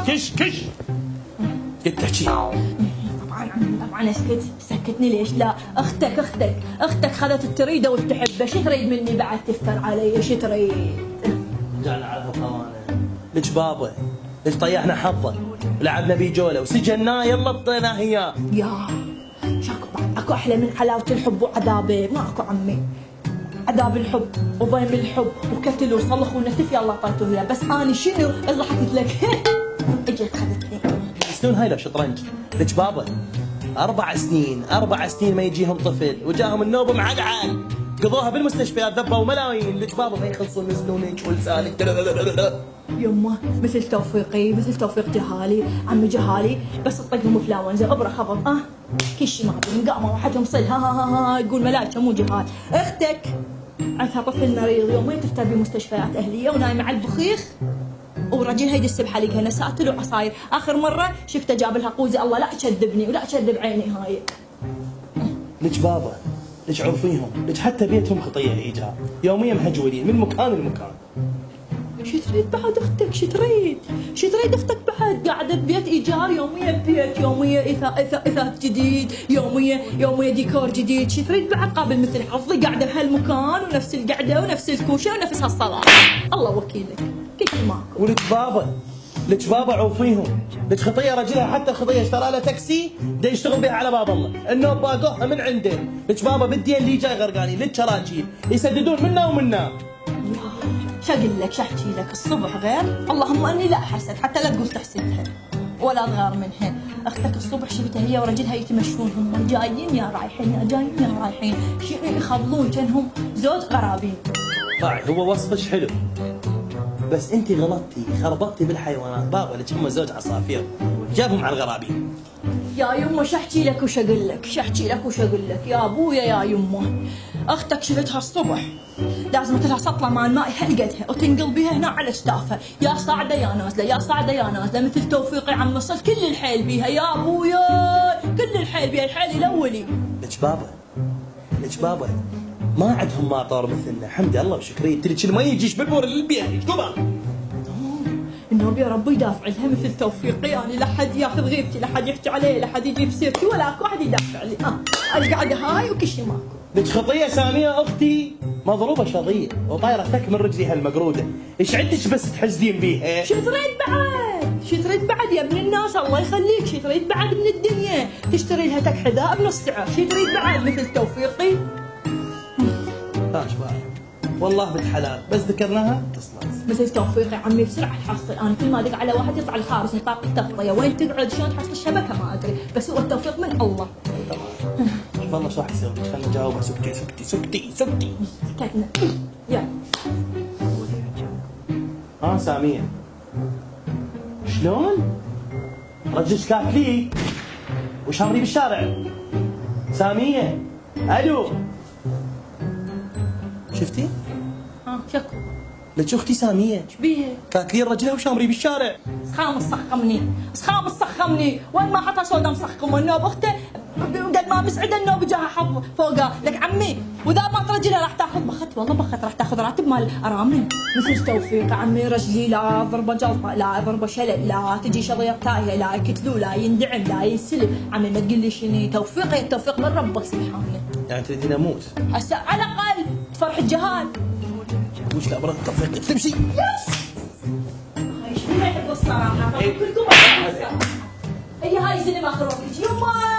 كش كش. قلت تحكي. طبعا عمي طبعا اسكت. سكتني ليش؟ لا اختك خذت التريده وتحبه، شو تريد مني بعد تفتر علي؟ شو تريد؟ رجعنا على هالخوانه. ليش بابا؟ ليش طيحنا حظه؟ لعبنا بيه جوله وسجناه يلا اعطيناه اياه. يا شاكو بعد اكو احلى من حلاوه الحب وعذابه؟ ما اكو عمي. عذاب الحب وضيم الحب وكتل وصلخ ونتف يلا اعطيته اياه، بس اني شنو اللي حكيت لك؟ اجت خذتني. شلون هاي لو شطرنج؟ ليش بابا؟ 4 سنين ما يجيهم طفل وجاهم النوبه معقعد، قضوها بالمستشفيات ذبوا ملايين. ليش بابا ما يخلصون ينزلونك ولسانك؟ يمه مثل توفيق جهالي، عمي جهالي، بس تطقهم انفلونزا ابره خبط كشي ما بين مقامه وحدهم صل ها تقول ملايكه مو جهال. اختك عندها طفل مريض يومين تفتر بمستشفيات اهليه ونايمه على البخيخ، ورجلها يدس بحلقها نساتل وعصاير. اخر مره شفته جاب لها قوزي. الله لا تكذبني ولا تكذب عيني هاي. ليش بابا؟ ليش عرفيهم؟ ليش حتى بيتهم خطيه ايجار، يوميا مهجولين من مكان لمكان. شو تريد بعد اختك؟ شو تريد اختك بعد؟ قاعده ببيت ايجار، يوميا ببيت، يوميا اثاث جديد، يوميا ديكور جديد. شو تريد بعد قابل مثل حظي قاعده بهالمكان ونفس القعده ونفس الكوشه ونفس هالصلاه؟ الله وكيلك كل ماكو. ولك بابا عوفيهم. لك خطيه رجلها حتى الخطيه اشترى له تاكسي دا يشتغل بها على باب الله، النوب باقوها من عنده. لك بابا بدي اللي جاي غرقاني لك شراكيل يسددون منا ومنا. شو اقول لك؟ شو احكي لك؟ الصبح غير، اللهم اني لا حسد حتى لا تقول تحسدها ولا تغار منها. اختك الصبح شفتها هي ورجلها يتمشون، هم جايين يا رايحين يخبلون كانهم زوج غرابين. هو وصفش حلو، بس انت غلطتي خربطتي بالحيوانات. بابا لك هم زوج عصافير جابهم على الغرابين. يا يمه شو احكي لك وش اقول لك يا ابويا يا يمه. اختك شفتها الصبح لازم لها سطله مال ماء هالقدها وتنقل بيها هنا على الشتافه، يا صاعده يا نازله مثل توفيقي عم وصل كل الحيل بيها يا ابويا، كل الحيل بيها، الحيل الاولي. ليش بابا ما عندهم ماطور مثلنا، حمد الله وشكريه. تلك المي يجيش بالبور للبيت كبر. النوب يا ربي يدافع لها مثل توفيقي، يعني لا حد ياخذ غيبتي، لا حد يحكي علي، لا حد يجيب سيرتي، ولا اكو احد يدافع لي. القعده هاي وكل شيء ماكو. لك خطيه ساميه اختي مضروبه شظيه وطايره تك من رجليها المقروده. ايش عندك بس تحزدين بيها؟ شو تريد بعد يا ابن الناس؟ الله يخليك، شو تريد بعد من الدنيا؟ تشتري لها تك حذاء بنص سعر، شو تريد بعد مثل توفيقي؟ والله بنت حلال، بس ذكرناها تصلت. مثل توفيقي عمي بسرعه تحصل. انا كل ما ادق على واحد يطلع الخارج نطاق التغطيه، وين تقعد شلون تحصل الشبكه ما ادري، بس هو التوفيق من الله. شوف الله شو راح يصير لك، خلينا نجاوبها. سكتي سكتنا يلا. ساميه شلون؟ رجلك كاتلي وشامري بالشارع. ساميه الو شفتي؟ شكو لك اختي ساميه شبيها؟ كاتلين رجلها وشامري بالشارع. سخام سخمني وين ما حطها سودا مسخم. والنوب اخته قد ما مسعده النوب جاها حظ فوقها. لك عمي واذا ما ترجلها راح تاخذ بخت راح تاخذ راتب مال ارامل. مثل توفيق عمي رجلي لا ضربه جلطه لا ضربه شلل لا تجي شظيه تايهه لا يكتلو لا يندعم لا ينسلب. عمي ما تقول لي شنو التوفيق من ربك سبحانه. يعني تريدين اموت؟ هسه على الاقل تفرح الجهال. وش لا برد التوفيق تمشي. هاي شنو ما يحب الصراحه كلكم. هي هاي سينما خروج يما